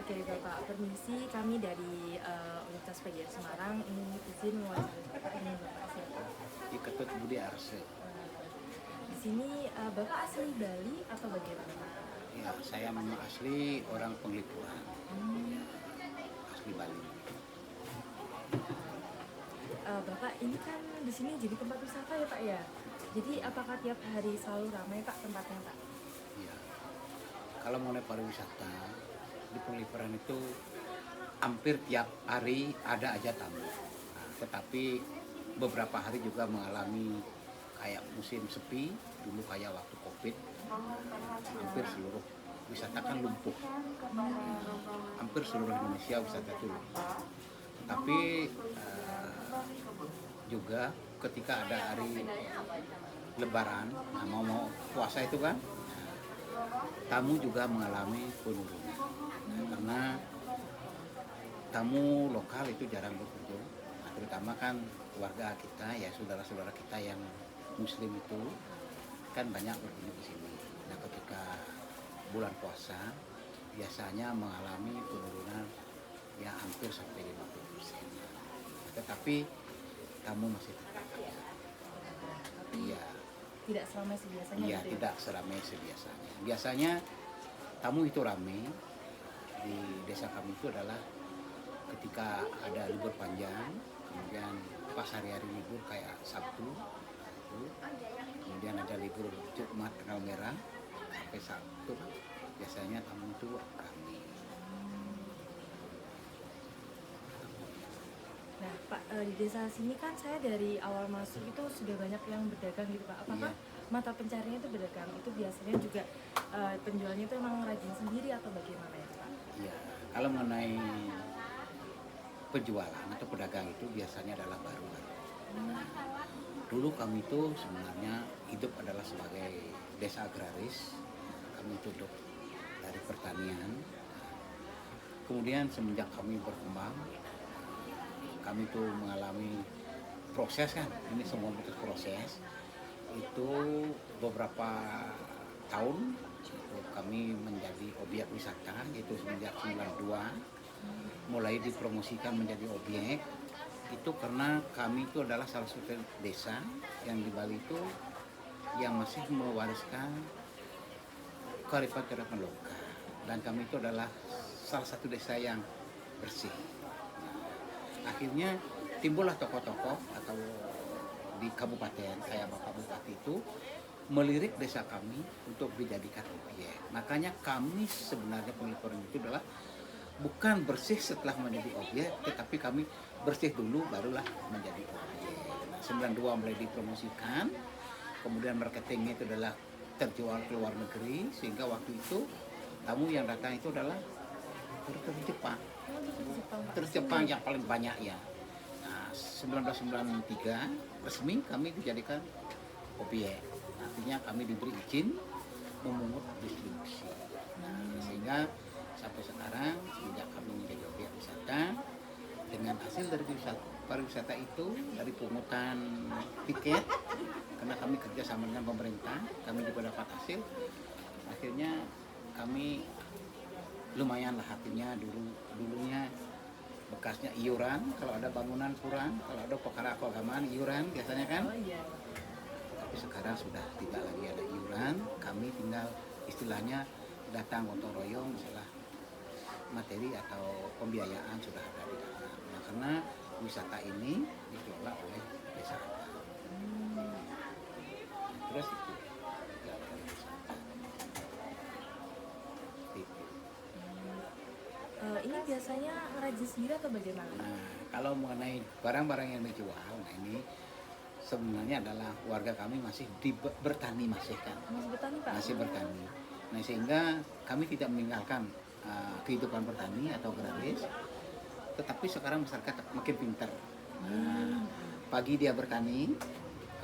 Oke Bapak, permisi kami dari Universitas PGRI Semarang ini izin mewawancara Bapak. Ini Bapak siapa? Di Ketut Budi Arse. Di sini Bapak asli Bali atau bagaimana Pak? Ya, saya memang asli orang Penglipuran, asli Bali. Bapak ini kan di sini jadi tempat wisata ya Pak ya? Jadi apakah tiap hari selalu ramai Pak tempatnya Pak? Ya, kalau mengenai pariwisata di Penglipuran itu hampir tiap hari ada aja tamu. Nah, tetapi beberapa hari juga mengalami kayak musim sepi, dulu kayak waktu Covid, hampir seluruh wisata kan lumpuh. Hampir seluruh Indonesia wisata itu lumpuh. Tapi juga ketika ada hari Lebaran, nah mau puasa itu kan, tamu juga mengalami penurunan. Nah, karena tamu lokal itu jarang berkunjung, nah, terutama kan keluarga kita ya saudara-saudara kita yang Muslim itu kan banyak berkunjung di sini. Nah, ketika bulan puasa biasanya mengalami penurunan ya hampir sampai 50%. Tetapi tamu masih tetap ada. Tapi Iya, tidak seramai sebiasanya iya gitu ya? tidak seramai sebiasanya. Biasanya tamu itu ramai di desa kami itu adalah ketika ada libur panjang, kemudian pas hari-hari libur kayak Sabtu, kemudian ada libur Jumat tanggal merah sampai Sabtu, biasanya tamu itu ramai. Nah Pak, di desa sini kan saya dari awal masuk itu sudah banyak yang berdagang gitu Pak. Apakah Iya. mata pencariannya itu berdagang? Itu biasanya juga penjualnya itu emang rajin sendiri atau bagaimana ya Pak? Iya, kalau mengenai penjualan atau pedagang itu biasanya adalah baru-baru. Dulu kami itu sebenarnya hidup adalah sebagai desa agraris, kami itu hidup dari pertanian. Kemudian semenjak kami berkembang, kami itu mengalami proses kan, ini semua butuh proses. Itu beberapa tahun itu kami menjadi objek wisata, itu semenjak 92 mulai dipromosikan menjadi objek. Itu karena kami itu adalah salah satu desa yang di Bali itu yang masih mewariskan kearifan-kearifan lokal, dan kami itu adalah salah satu desa yang bersih. Nah, akhirnya timbullah tokoh-tokoh atau di kabupaten kayak Bapak Bupati itu melirik desa kami untuk dijadikan objek. Makanya kami sebenarnya Penglipuran itu adalah bukan bersih setelah menjadi objek, tetapi kami bersih dulu barulah menjadi objek. Nah, 92 mulai dipromosikan, kemudian marketingnya itu adalah terjual ke luar negeri, sehingga waktu itu tamu yang datang itu adalah turis Jepang. Oh, itu di Jepang Pak. Turis Jepang yang paling banyak ya. Nah, 1993 resmi kami dijadikan objek. Artinya kami diberi izin memungut distribusi. Nah, sehingga sampai sekarang sejak kami menjadi objek wisata, dengan hasil dari pariwisata itu, dari pungutan tiket, karena kami kerja sama dengan pemerintah, kami juga dapat hasil. Akhirnya kami lumayan lah, hatinya dulunya bekasnya iuran, kalau ada bangunan kurang, kalau ada perkara keagamaan iuran biasanya kan. Oh iya. Tapi sekarang sudah tidak lagi ada iuran, kami tinggal istilahnya datang gotong royong, misalnya materi atau pembiayaan sudah ada di dalam. Nah, karena wisata ini dikelola oleh desa adat. Terus itu ya, wisata. Itu. Ini biasanya ngerajin sendiri atau bagaimana? Nah, kalau mengenai barang-barang yang dijual, nah ini sebenarnya adalah warga kami masih bertani masih kan, Masih bertani Pak? masih bertani. Nah, sehingga kami tidak meninggalkan kehidupan bertani atau agraris, tetapi sekarang masyarakat makin pintar. Nah, pagi dia bertani,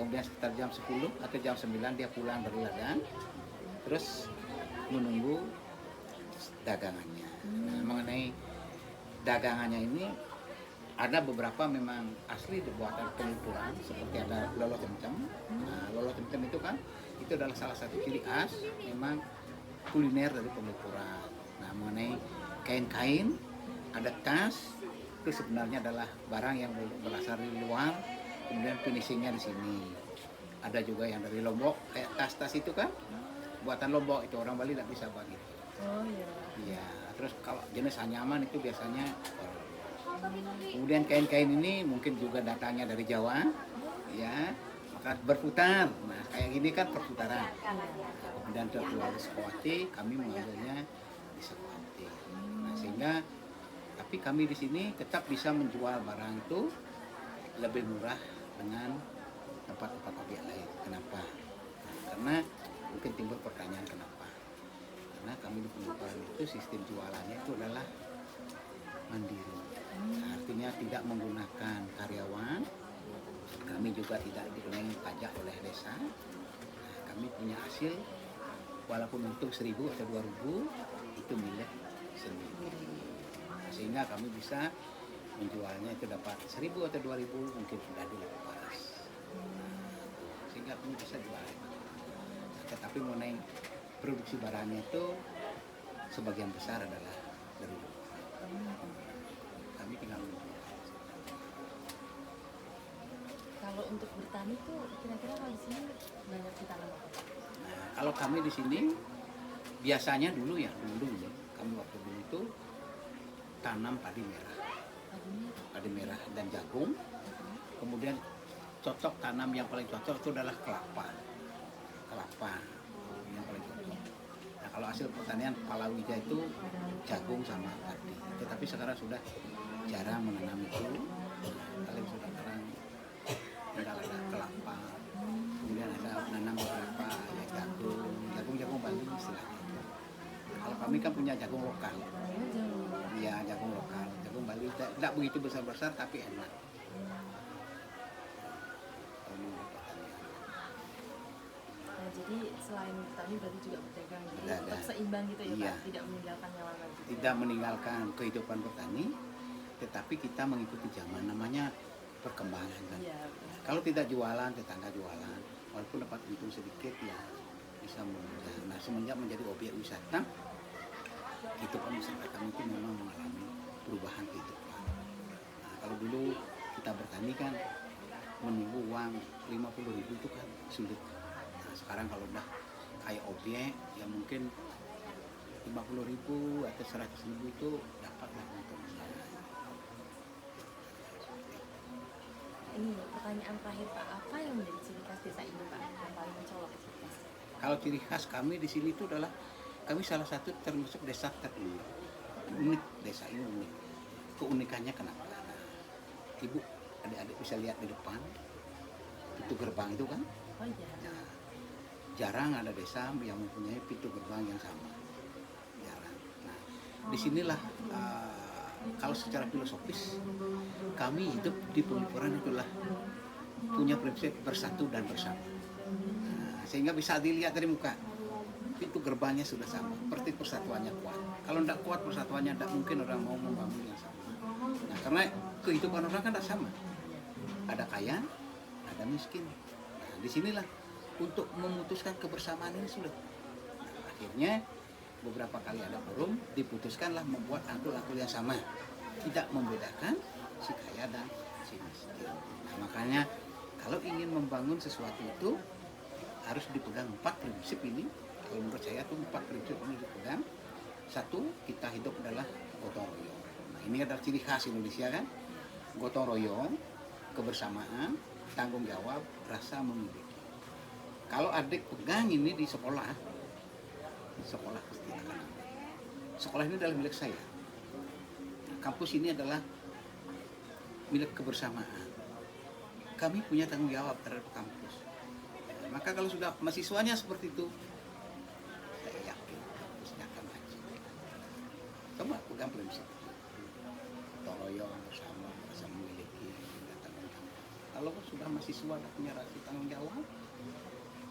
kemudian sekitar jam 10 atau jam 9 dia pulang dari ladang, terus menunggu dagangannya. Nah, mengenai dagangannya ini ada beberapa memang asli buatan Penglipuran, seperti ada lolo temtem. Nah, lolo temtem itu kan itu adalah salah satu ciri khas memang kuliner dari Penglipuran. Nah, mengenai kain-kain, ada tas, itu sebenarnya adalah barang yang berasal dari luar, kemudian finishingnya di sini. Ada juga yang dari Lombok, kayak tas-tas itu kan, buatan Lombok, itu orang Bali tidak bisa buat itu. Oh iya. Iya, terus kalau jenis anyaman itu biasanya kemudian kain-kain ini mungkin juga datangnya dari Jawa, ya, maka berputar. Nah, kayak gini kan perputaran. Kemudian terjual di Sukawati, kami mengambilnya di Sukawati. Nah, sehingga tapi kami di sini tetap bisa menjual barang itu lebih murah dengan tempat-tempat objek lain. Kenapa? Nah, karena mungkin timbul pertanyaan kenapa? Karena kami di Pengukuran itu sistem jualannya itu adalah mandiri. Nah, artinya tidak menggunakan karyawan. Kami juga tidak dikenai pajak oleh desa. Nah, kami punya hasil walaupun untung 1.000 atau 2.000 itu milik sendiri. Nah, sehingga kami bisa menjualnya itu dapat 1.000 atau 2.000 mungkin sudah dilepas. Nah, sehingga kami bisa jual. Nah, tetapi mengenai produksi barangnya itu sebagian besar adalah dari luar. Kami tinggal menjual. Kalau untuk bertani tuh kira-kira kalau di sini banyak ditanam apa? Nah, kalau kami di sini biasanya dulu ya kami waktu dulu itu tanam padi merah dan jagung. Kemudian cocok tanam yang paling cocok itu adalah kelapa yang paling cocok. Nah, kalau hasil pertanian palawija itu jagung sama padi. Tetapi sekarang sudah jarang menanam itu. Kalian sudah sekarang tinggal ada kelapa, kemudian ada menanam beberapa ya jagung Bali istilahnya. Kalau kami kan punya jagung lokal, ya jagung lokal, jagung Bali tidak begitu besar tapi enak. Nah, jadi selain bertani berarti juga berdagang, jadi Berdagang. tetap seimbang gitu ya Iya. Pak, tidak meninggalkan nyawa gitu. Tidak meninggalkan kehidupan petani, tetapi kita mengikuti zaman, namanya perkembangan kan. Iya. Kalau tidak jualan, tetangga jualan, walaupun dapat untung sedikit ya bisa menunjang. Nah, semenjak menjadi objek wisata, kehidupan masyarakat kami itu memang mengalami perubahan kehidupan. Nah, kalau dulu kita bertani kan menunggu uang 50.000 itu kan sulit. Nah, sekarang kalau udah kayak objek ya mungkin 50.000 atau 100.000 itu dapatlah untuk usaha. Ini pertanyaan terakhir Pak, apa yang menjadi ciri khas desa ini Pak, yang paling mencolok ciri khas? Kalau ciri khas kami di sini itu adalah kami salah satu termasuk desa terunik. Unik, desa ini unik. Keunikannya kenapa? Nah, Ibu, adik-adik bisa lihat di depan, pintu gerbang itu kan. Oh iya. Nah, jarang ada desa yang mempunyai pintu gerbang yang sama. Jarang. Nah, disinilah kalau secara filosofis kami hidup di Pengukuran itulah punya prinsip bersatu dan bersama. Nah, sehingga bisa dilihat dari muka pintu gerbangnya sudah sama, seperti persatuannya kuat. Kalau tidak kuat persatuannya, tidak mungkin orang mau membangun yang sama. Nah, karena kehidupan orang kan tidak sama. Ada kaya, ada miskin. Nah, disinilah untuk memutuskan kebersamaan ini sulit. Nah, akhirnya beberapa kali ada forum, diputuskanlah membuat angkul-angkul yang sama, tidak membedakan si kaya dan si miskin. Nah, makanya kalau ingin membangun sesuatu itu harus dipegang 4 prinsip ini. Kalau menurut saya itu 4 prinsip ini dipegang. Satu, kita hidup adalah gotong royong. Nah, ini adalah ciri khas Indonesia kan, gotong royong, kebersamaan, tanggung jawab, rasa memiliki. Kalau adik pegang ini di sekolah pasti akan ada. Sekolah ini adalah milik saya. Kampus ini adalah milik kebersamaan. Kami punya tanggung jawab terhadap kampus. Maka kalau sudah mahasiswanya seperti itu, saya yakin kampusnya akan maju. Coba pegang prinsip itu. Gotong royong bersama, rasa memiliki, tanggung jawab. Kalau sudah mahasiswa tidak punya rasa tanggung jawab,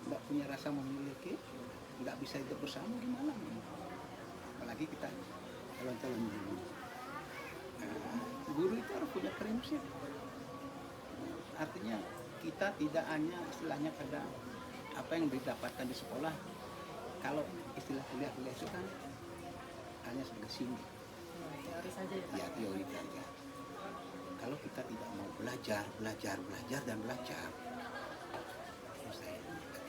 tidak punya rasa memiliki, nggak bisa hidup bersama, gimana? Apalagi kita calon-calon guru. Guru itu harus punya prinsip. Artinya kita tidak hanya istilahnya pada apa yang didapatkan di sekolah. Kalau istilah kuliah itu kan hanya sebagai simbol. teori saja ya Pak? Ya teori saja. Kalau kita tidak mau belajar dan belajar, terus saya tidak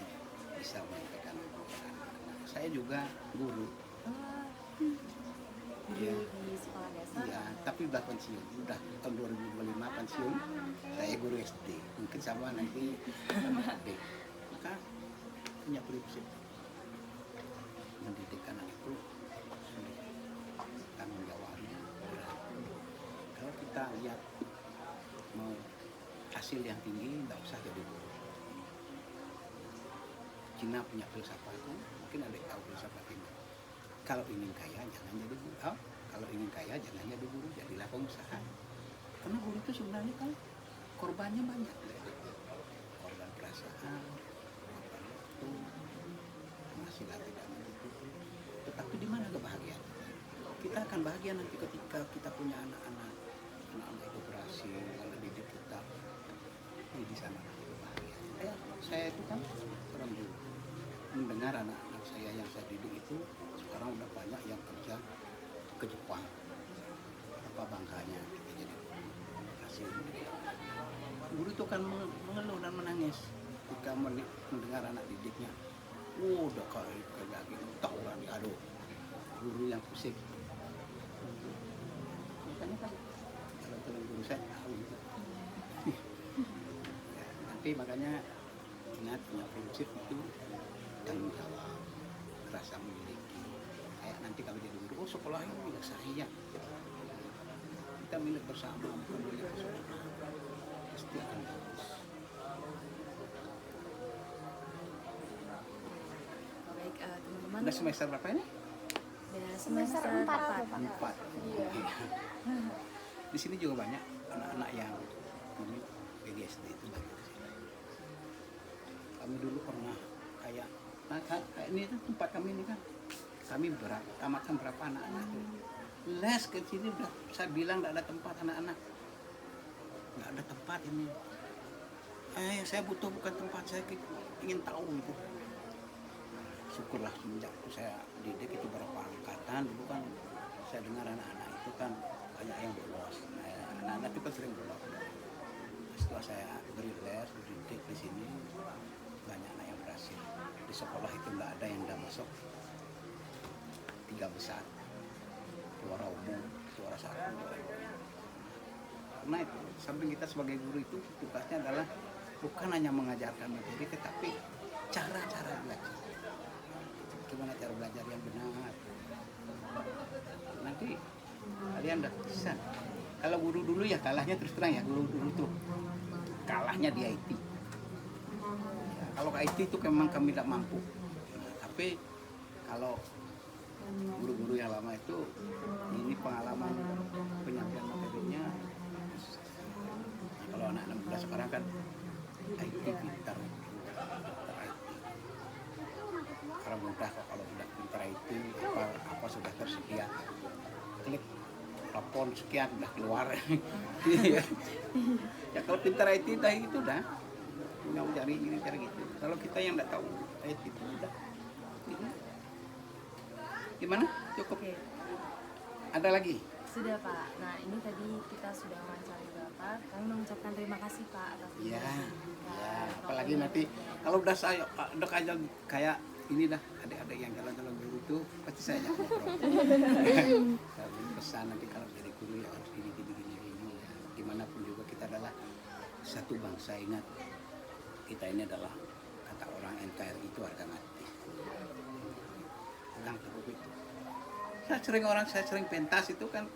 bisa menyampaikan kepada anak-anak. Saya juga guru. Oh, Iya. guru di sekolah dasar. Iya, tapi udah pensiun, udah tahun 2025 pensiun. Saya guru SD, mungkin sama nanti SD. Maka punya prinsip mendidik anak itu sulit, tanggung jawabnya berat. Kalau kita lihat mau hasil yang tinggi, nggak usah jadi guru. Cina punya filsafat itu, mungkin adik tahu filsafat ini. Kalau ingin kaya jangan jadi guru. Oh, kalau ingin kaya jangan jadi guru, jadilah pengusaha. Karena guru itu sebenarnya kan korbannya banyak. Korban perasaan, korban waktu, penghasilan tidak mencukupi. Tetapi di mana kebahagiaan? Kita akan bahagia nanti ketika kita punya anak-anak. Anak-anak itu berhasil, kalau didik kita di sana nanti bahagia. Saya itu kan orang dulu mendengar anak-anak saya yang saya didik itu sekarang udah banyak yang kerja ke Jepang. Apa bangganya kita jadi hasil guru itu kan mengeluh dan menangis ketika mendengar anak didiknya udah kayak lagi tawuran aduh guru yang pusing. Makanya kan kalau guru saya tahu gitu. Ya, nanti makanya ingat punya prinsip itu tanggung jawab, rasa memiliki. Kayak nanti kalau jadi guru, oh sekolah ini milik saya. Kita milik bersama, bukan milik bersama. Pasti akan bagus. Baik, teman-teman. Udah semester berapa ini? Udah Semester 4 Pak. 4. Iya. Di sini juga banyak anak-anak yang memilih PGSD itu banyak di sini. Kami dulu pernah kayak ini kan tempat kami ini kan. Kami tamatan berapa anak-anak tuh. Les ke sini udah saya bilang tidak ada tempat anak-anak. Nggak ada tempat ini. Saya butuh bukan tempat, saya ingin tahu itu. Syukurlah semenjak saya didik itu berapa angkatan dulu kan saya dengar anak-anak itu kan banyak yang bolos. Anak-anak itu kan sering bolos. Setelah saya beri les, didik di sini banyak anak yang berhasil. Di sekolah itu nggak ada yang udah masuk 3 besar, juara umum, juara 1, juara 2. Karena itu samping kita sebagai guru itu tugasnya adalah bukan hanya mengajarkan materi, tetapi cara-cara belajar. Gimana cara belajar yang benar? Nanti kalian udah bisa. Kalau guru dulu ya kalahnya terus terang ya, guru dulu tuh kalahnya di IT. Ya, kalau IT itu memang kami tidak mampu. Nah, tapi kalau guru-guru yang lama itu ini pengalaman penyampaian materinya. Nah, kalau anak-anak muda sekarang kan IT pintar, orang mudah kok kalau udah pintar IT apa sudah tersedia, klik telepon sekian udah keluar. Ya kalau pintar IT dah itu dah mau cari ini cari gitu. Kalau kita yang nggak tahu IT itu udah gimana? Cukup. Oke, Ada lagi? sudah Pak. Nah ini tadi kita sudah wawancara Bapak. Kami mengucapkan terima kasih Pak atas Iya, informasi. ya. Apalagi nanti kalau udah saya udah kayak ini dah adik-adik yang jalan-jalan guru itu pasti saya ajak ngobrol. Saya beri pesan nanti kalau jadi guru ya harus gini ya. Dimanapun juga kita adalah satu bangsa, ingat kita ini adalah kata orang NKRI itu harga mati. Pegang teguh itu. Saya sering pentas itu kan